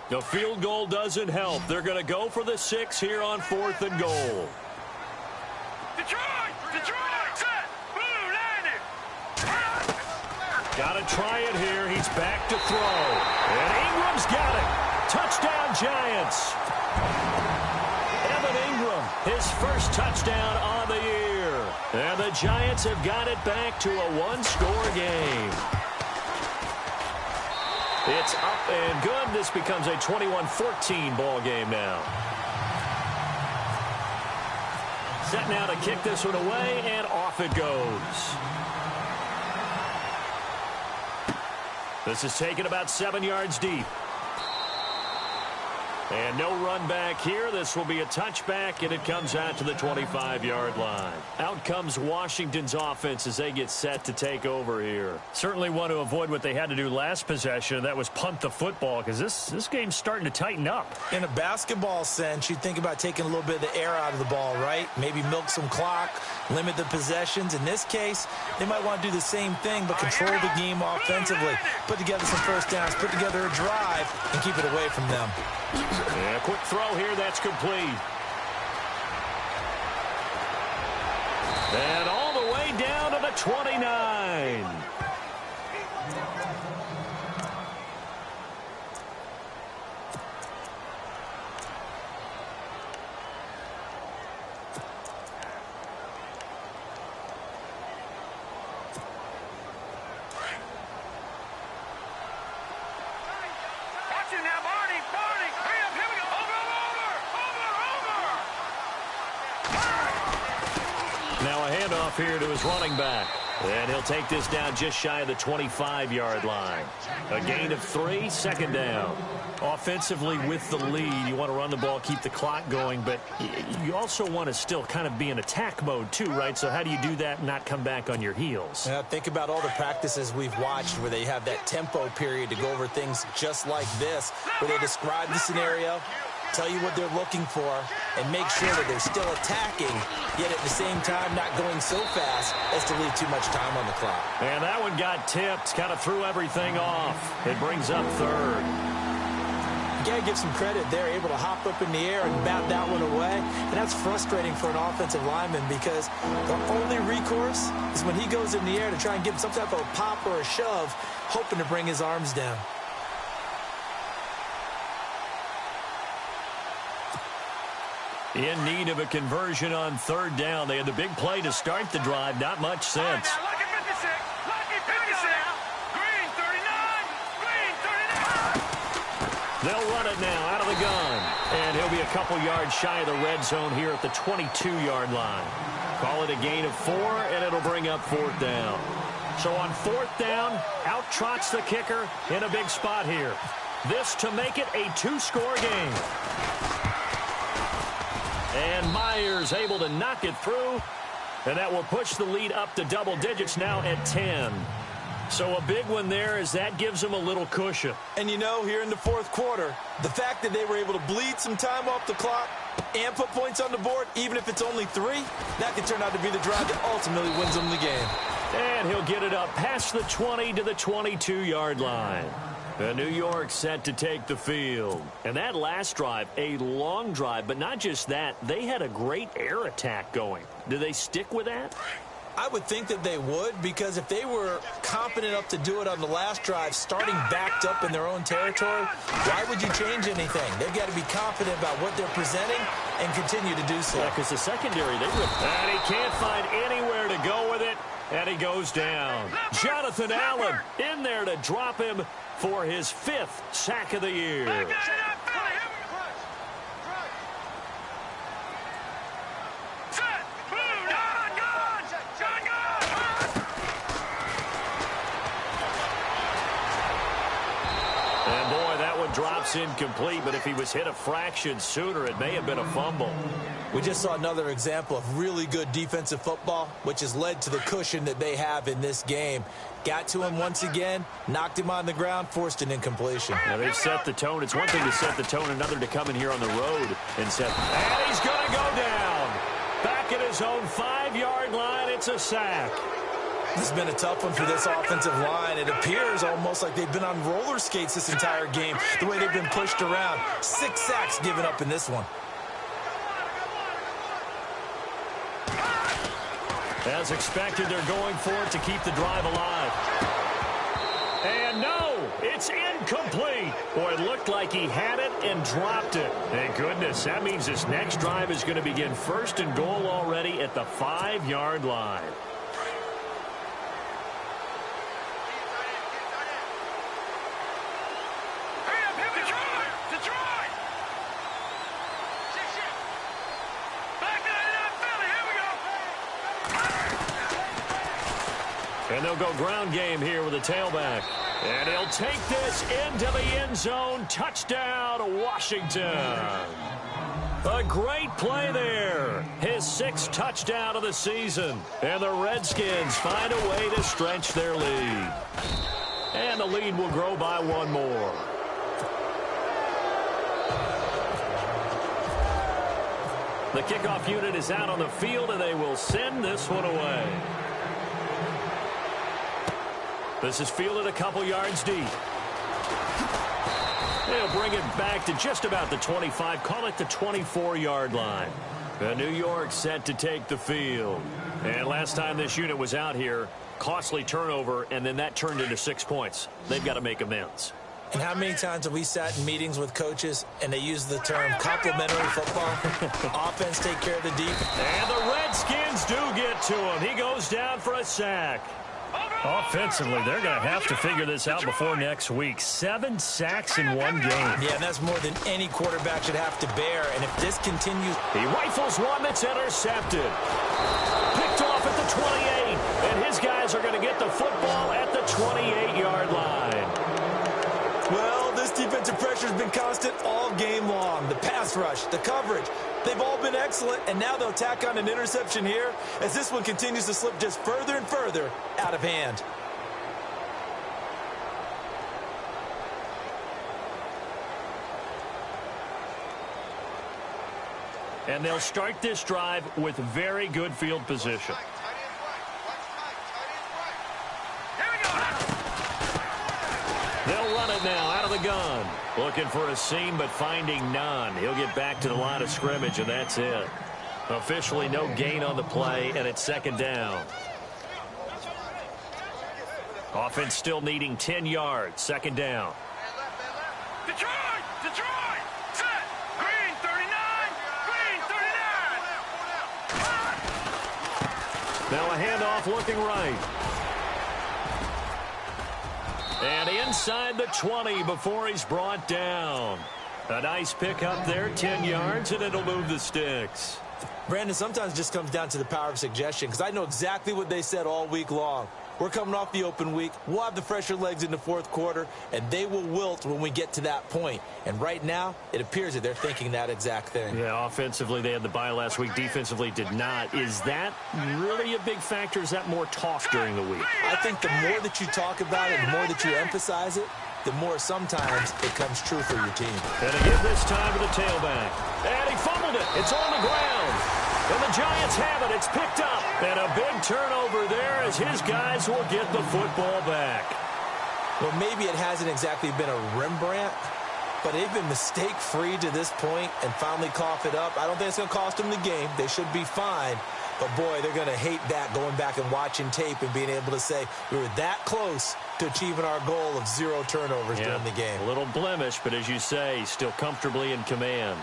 The field goal doesn't help. They're going to go for the 6 here on 4th and goal. Detroit! Detroit! Set! Blue 90! Got to try it here. He's back to throw. And Ingram's got it. Touchdown, Giants. Evan Ingram, his first touchdown on the year. And the Giants have got it back to a 1-score game. It's up and good. This becomes a 21-14 ball game now. Set now to kick this one away, and off it goes. This is taken about 7 yards deep. And no run back here. This will be a touchback, and it comes out to the 25-yard line. Out comes Washington's offense as they get set to take over here. Certainly want to avoid what they had to do last possession. That was punt the football, because this game's starting to tighten up. In a basketball sense, you think about taking a little bit of the air out of the ball, right? Maybe milk some clock, limit the possessions. In this case, they might want to do the same thing, but control the game offensively. Put together some first downs, put together a drive, and keep it away from them. Yeah, quick throw here. That's complete. And all the way down to the 29. Here to his running back. And he'll take this down just shy of the 25-yard line. A gain of 3, second down. Offensively with the lead, you want to run the ball, keep the clock going, but you also want to still kind of be in attack mode too, right? So how do you do that and not come back on your heels? Yeah, think about all the practices we've watched where they have that tempo period to go over things just like this, where they describe the scenario, tell you what they're looking for, and make sure that they're still attacking, yet at the same time not going so fast as to leave too much time on the clock. And that one got tipped, kind of threw everything off. It brings up third. You got to give some credit. They're able to hop up in the air and bat that one away, and that's frustrating for an offensive lineman because the only recourse is when he goes in the air to try and give some type of a pop or a shove, hoping to bring his arms down. In need of a conversion on third down. They had the big play to start the drive. Not much sense. Lucky 56. Lucky 56. Green 39. Green 39. They'll run it now out of the gun. And he'll be a couple yards shy of the red zone here at the 22-yard line. Call it a gain of 4, and it'll bring up fourth down. So on fourth down, out trots the kicker in a big spot here. This to make it a 2-score game. And Myers able to knock it through. And that will push the lead up to double digits now at 10. So a big one there as that gives them a little cushion. And you know, here in the fourth quarter, the fact that they were able to bleed some time off the clock and put points on the board, even if it's only 3, that could turn out to be the drive that ultimately wins them the game. And he'll get it up past the 20 to the 22-yard line. New York set to take the field. And that last drive, a long drive, but not just that, they had a great air attack going. Do they stick with that? I would think that they would, because if they were confident enough to do it on the last drive, starting backed up in their own territory, why would you change anything? They've got to be confident about what they're presenting and continue to do so. Yeah, because the secondary, they ripped. And he can't find anywhere to go with it, and he goes down. Jonathan Allen in there to drop him for his 5th sack of the year. And boy, that one drops incomplete, but if he was hit a fraction sooner, it may have been a fumble. We just saw another example of really good defensive football, which has led to the cushion that they have in this game. Got to him once again, knocked him on the ground, forced an incompletion. Now they've set the tone. It's one thing to set the tone, another to come in here on the road and set. And he's going to go down. Back at his own 5-yard line, it's a sack. This has been a tough one for this offensive line. It appears almost like they've been on roller skates this entire game, the way they've been pushed around. 6 sacks given up in this one. As expected, they're going for it to keep the drive alive. And no, it's incomplete. Boy, it looked like he had it and dropped it. Thank goodness. That means this next drive is going to begin 1st and goal already at the 5-yard line. Back 99 Philly, here And they'll go ground game here with a tailback. And he'll take this into the end zone. Touchdown, Washington. A great play there. His 6th touchdown of the season. And the Redskins find a way to stretch their lead. And the lead will grow by 1 more. The kickoff unit is out on the field, and they will send this one away. This is fielded a couple yards deep. They'll bring it back to just about the 25, call it the 24-yard line. New York set to take the field. And last time this unit was out here, costly turnover, and then that turned into 6 points. They've got to make amends. And how many times have we sat in meetings with coaches and they use the term complementary football? Offense take care of the defense. And the Redskins do get to him. He goes down for a sack. Offensively, they're going to have to figure this out before next week. 7 sacks in 1 game. Yeah, and that's more than any quarterback should have to bear. And if this continues... He rifles one that's intercepted. Picked off at the 28. And his guys are going to get the football at the 28-yard line. Well, this defensive pressure has been constant all game long. The pass rush, the coverage, they've all been excellent, and now they'll tack on an interception here as this one continues to slip just further and further out of hand. And they'll start this drive with very good field position. They'll run it now out of the gun. Looking for a seam, but finding none. He'll get back to the line of scrimmage, and that's it. Officially no gain on the play, and it's 2nd down. Offense still needing 10 yards. 2nd down. Detroit! Detroit! Set! Green 39! Green 39! Now a handoff looking right. And inside the 20 before he's brought down. A nice pick up there, 10 yards, and it'll move the sticks. Brandon, sometimes it just comes down to the power of suggestion, because I know exactly what they said all week long. We're coming off the open week. We'll have the fresher legs in the 4th quarter, and they will wilt when we get to that point. And right now, it appears that they're thinking that exact thing. Yeah, offensively, they had the bye last week. Defensively, did not. Is that really a big factor? Is that more talk during the week? I think the more that you talk about it, the more that you emphasize it, the more sometimes it comes true for your team. And again this time with the tailback. And he fumbled it. It's on the ground. And the Giants have it. It's picked up. And a big turnover there as his guys will get the football back. Well, maybe it hasn't exactly been a Rembrandt, but they've been mistake-free to this point and finally cough it up. I don't think it's going to cost them the game. They should be fine. But, boy, they're going to hate that, going back and watching tape and being able to say we were that close to achieving our goal of 0 turnovers during the game. A little blemish, but as you say, still comfortably in command.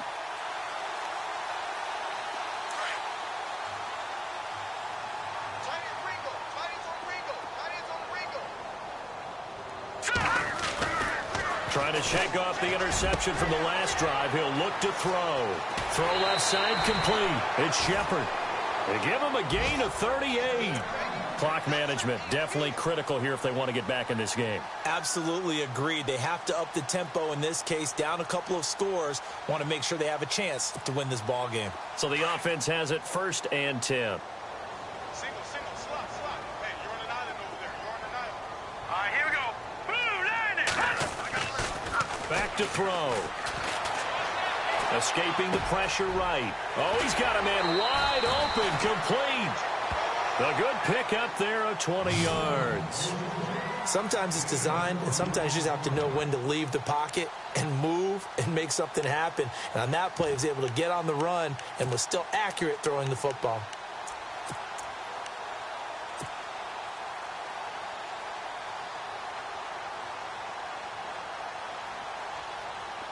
Trying to shake off the interception from the last drive. He'll look to throw. Throw left side complete. It's Shepard. They give him a gain of 38. Clock management definitely critical here if they want to get back in this game. Absolutely agreed. They have to up the tempo in this case, down a couple of scores. Want to make sure they have a chance to win this ball game. So the offense has it 1st and 10. Single, slot. Hey, you're on an island over there. You're on an island. All right, here we go. Boom, landed. Back to throw. Escaping the pressure right. Oh, he's got a man wide open, complete. A good pick up there of 20 yards. Sometimes it's designed, and sometimes you just have to know when to leave the pocket and move and make something happen. And on that play, he was able to get on the run and was still accurate throwing the football.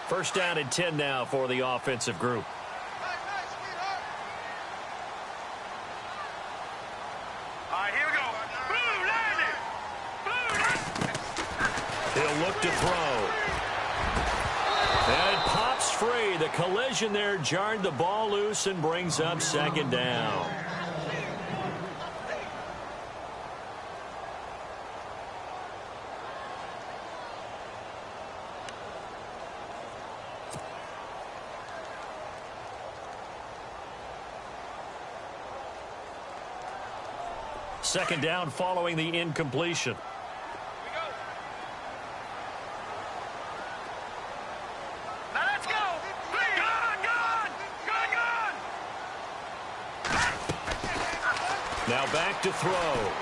First down and 10 now for the offensive group. All right, here we go. Boom, landed. He'll look to throw. And it pops free. The collision there jarred the ball loose and brings up 2nd down. second down following the incompletion. Now let's go. Gone. Now back to throw.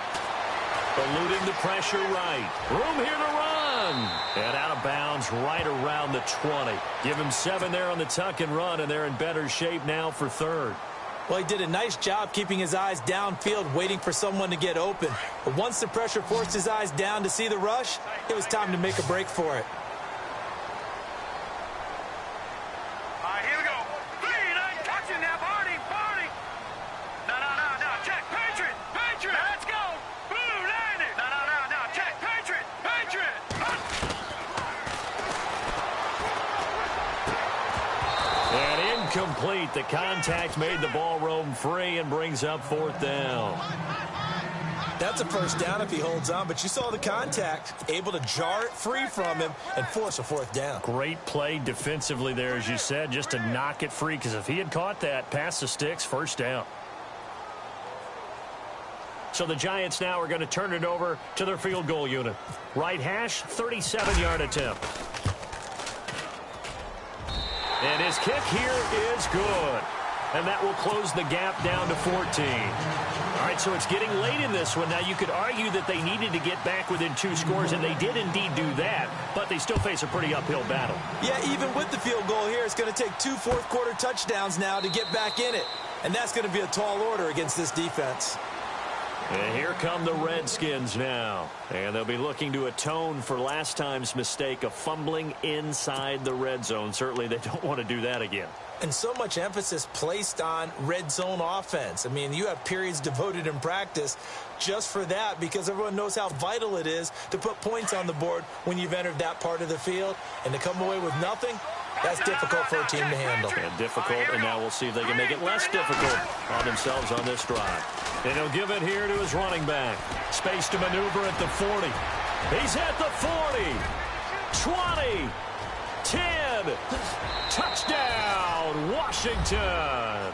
Eluding the pressure right. Room here to run. And out of bounds right around the 20. Give him 7 there on the tuck and run, and they're in better shape now for third. Well, he did a nice job keeping his eyes downfield, waiting for someone to get open. But once the pressure forced his eyes down to see the rush, it was time to make a break for it. All right, here we go. 3, 9, touching now, Barney. No. Check, Patriot. Now let's go. Boom, landed. No. Check, Patriot. And incomplete. The contact made the ball roam free and brings up 4th down. That's a first down if he holds on, but you saw the contact, able to jar it free from him and force a 4th down. Great play defensively there, as you said, just to knock it free, because if he had caught that, past the sticks, first down. So the Giants now are going to turn it over to their field goal unit. Right hash, 37-yard attempt. And his kick here is good. And that will close the gap down to 14. All right, so it's getting late in this one. Now, you could argue that they needed to get back within 2 scores, and they did indeed do that, but they still face a pretty uphill battle. Yeah, even with the field goal here, it's going to take 2 fourth-quarter touchdowns now to get back in it. And that's going to be a tall order against this defense. And here come the Redskins now. And they'll be looking to atone for last time's mistake of fumbling inside the red zone. Certainly they don't want to do that again. And so much emphasis placed on red zone offense. I mean, you have periods devoted in practice just for that, because everyone knows how vital it is to put points on the board when you've entered that part of the field. And to come away with nothing, that's difficult for a team to handle. And difficult, and now we'll see if they can make it less difficult on themselves on this drive. And he'll give it here to his running back. Space to maneuver at the 40. He's at the 40. 20. 10. Touchdown, Washington.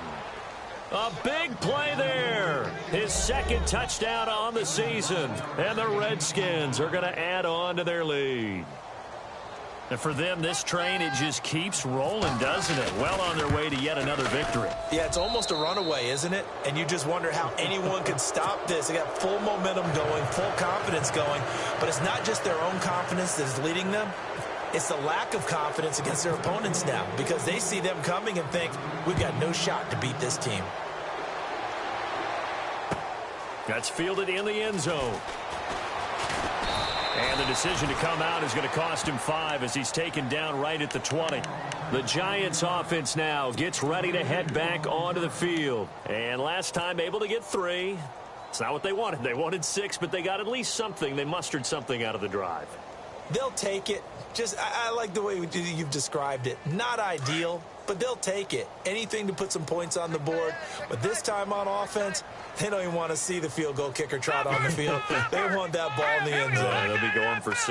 A big play there. His 2nd touchdown on the season. And the Redskins are going to add on to their lead. And for them, this train, it just keeps rolling, doesn't it? Well on their way to yet another victory. Yeah, it's almost a runaway, isn't it? And you just wonder how anyone could stop this. They got full momentum going, full confidence going. But it's not just their own confidence that's leading them. It's the lack of confidence against their opponents now, because they see them coming and think, we've got no shot to beat this team. That's fielded in the end zone. And the decision to come out is going to cost him 5 as he's taken down right at the 20. The Giants offense now gets ready to head back onto the field. And last time able to get 3. It's not what they wanted. They wanted 6, but they got at least something. They mustered something out of the drive. They'll take it. I like the way you've described it. Not ideal, but they'll take it. Anything to put some points on the board. But this time on offense, they don't even want to see the field goal kicker trot on the field. They want that ball in the end zone. Yeah, they'll be going for 6.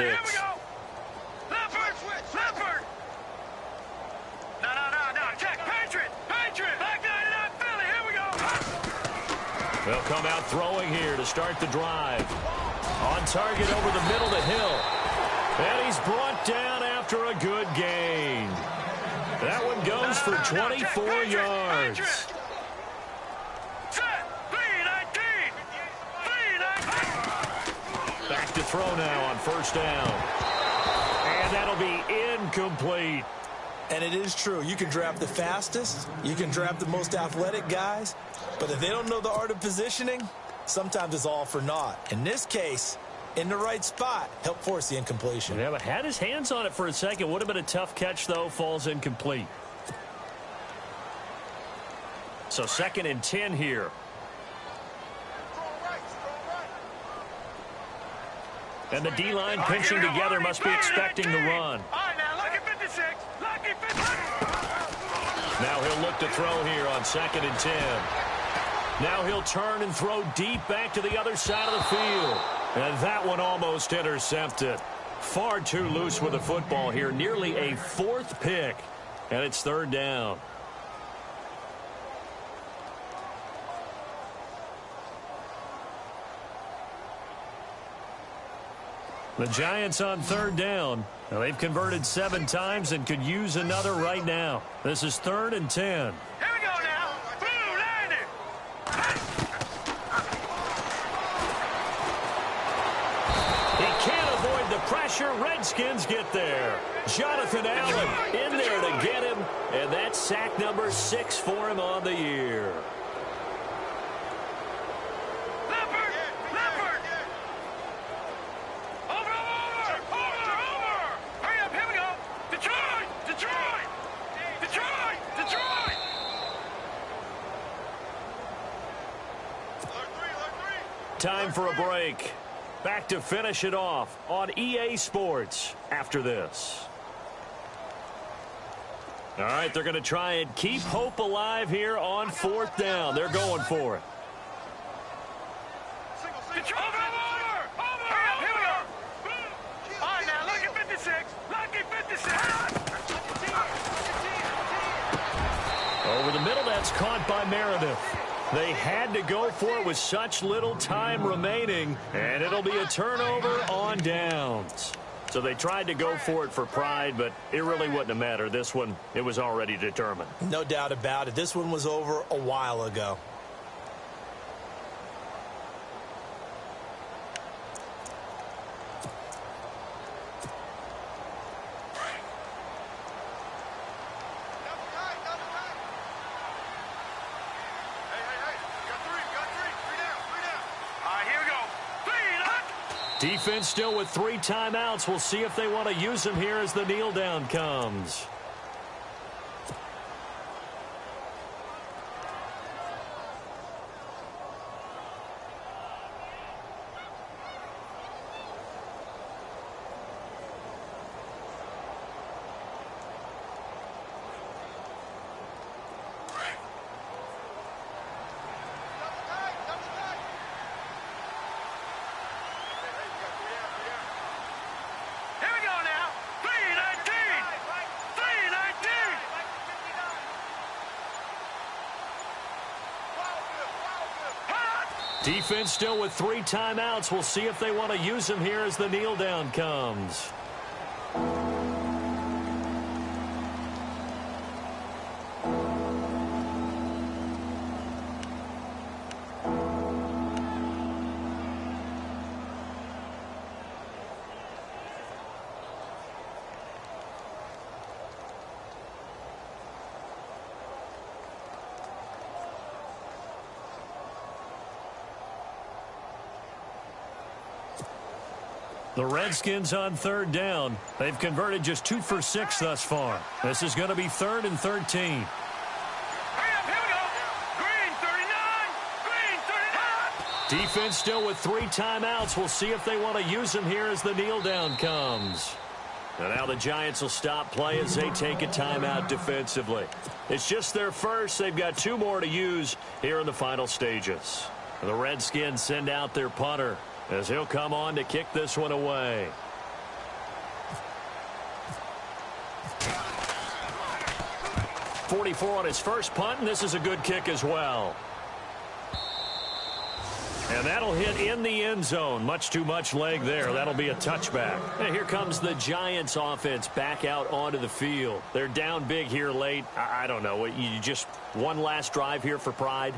Leopard. No. Check, Patriot. Back 99, Philly. Here we go. They'll come out throwing here to start the drive. On target over the middle to Hill. And he's brought down after a good gain. That one goes for 24 yards. Back to throw now on first down. And that'll be incomplete. And it is true. You can draft the fastest. You can draft the most athletic guys. But if they don't know the art of positioning, sometimes it's all for naught. In this case, in the right spot, help force the incompletion. Yeah, but had his hands on it for a second. Would have been a tough catch, though. Falls incomplete. So 2nd and 10 here. And the D-line pinching together must be expecting the run. All right, now, lucky 56. Lucky 56. Now he'll look to throw here on 2nd and 10. Now he'll turn and throw deep back to the other side of the field. And that one almost intercepted. Far too loose with the football here. Nearly a 4th pick. And it's 3rd down. The Giants on third down. Now, they've converted 7 times and could use another right now. This is 3rd and 10. Here we go now. Boom, landed. He can't avoid the pressure. Redskins get there. Jonathan Allen in there to get him. And that's sack number 6 for him on the year. Time for a break. Back to finish it off on EA Sports after this. All right, they're going to try and keep hope alive here on 4th down. They're going for it. Over the middle, that's caught by Meredith. They had to go for it with such little time remaining, and it'll be a turnover on downs. So they tried to go for it for pride, but it really wouldn't have mattered. This one, it was already determined. No doubt about it. This one was over a while ago. Defense still with 3 timeouts. We'll see if they want to use them here as the kneel down comes. Defense still with 3 timeouts. We'll see if they want to use them here as the kneel down comes. The Redskins on 3rd down. They've converted just 2 for 6 thus far. This is going to be 3rd and 13. Defense still with 3 timeouts. We'll see if they want to use them here as the kneel down comes. And now the Giants will stop play as they take a timeout defensively. It's just their first. They've got 2 more to use here in the final stages. The Redskins send out their punter as he'll come on to kick this one away. .44 on his first punt, and this is a good kick as well. And that'll hit in the end zone. Much too much leg there. That'll be a touchback. And here comes the Giants offense back out onto the field. They're down big here late. I don't know. You just one last drive here for pride?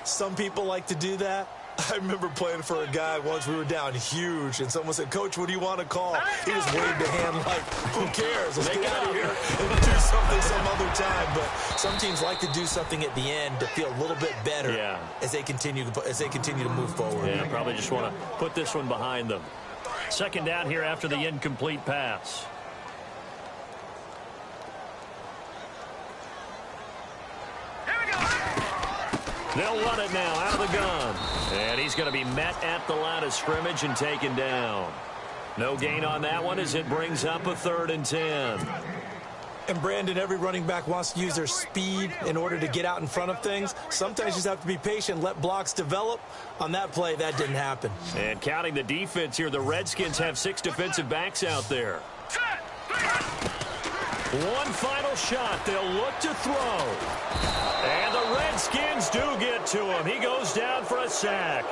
Some people like to do that. I remember playing for a guy once. We were down huge, and someone said, "Coach, what do you want to call?" He just waved a hand like, "Who cares? Let's get out of here and do something some other time." But some teams like to do something at the end to feel a little bit better as they continue to move forward. Yeah, probably just want to put this one behind them. 2nd down here after the incomplete pass. They'll run it now out of the gun. And he's going to be met at the line of scrimmage and taken down. No gain on that one as it brings up a 3rd and 10. And, Brandon, every running back wants to use their speed in order to get out in front of things. Sometimes you just have to be patient, let blocks develop. On that play, that didn't happen. And counting the defense here, the Redskins have 6 defensive backs out there. One final shot. They'll look to throw. And the Redskins do get to him. He goes down for a sack.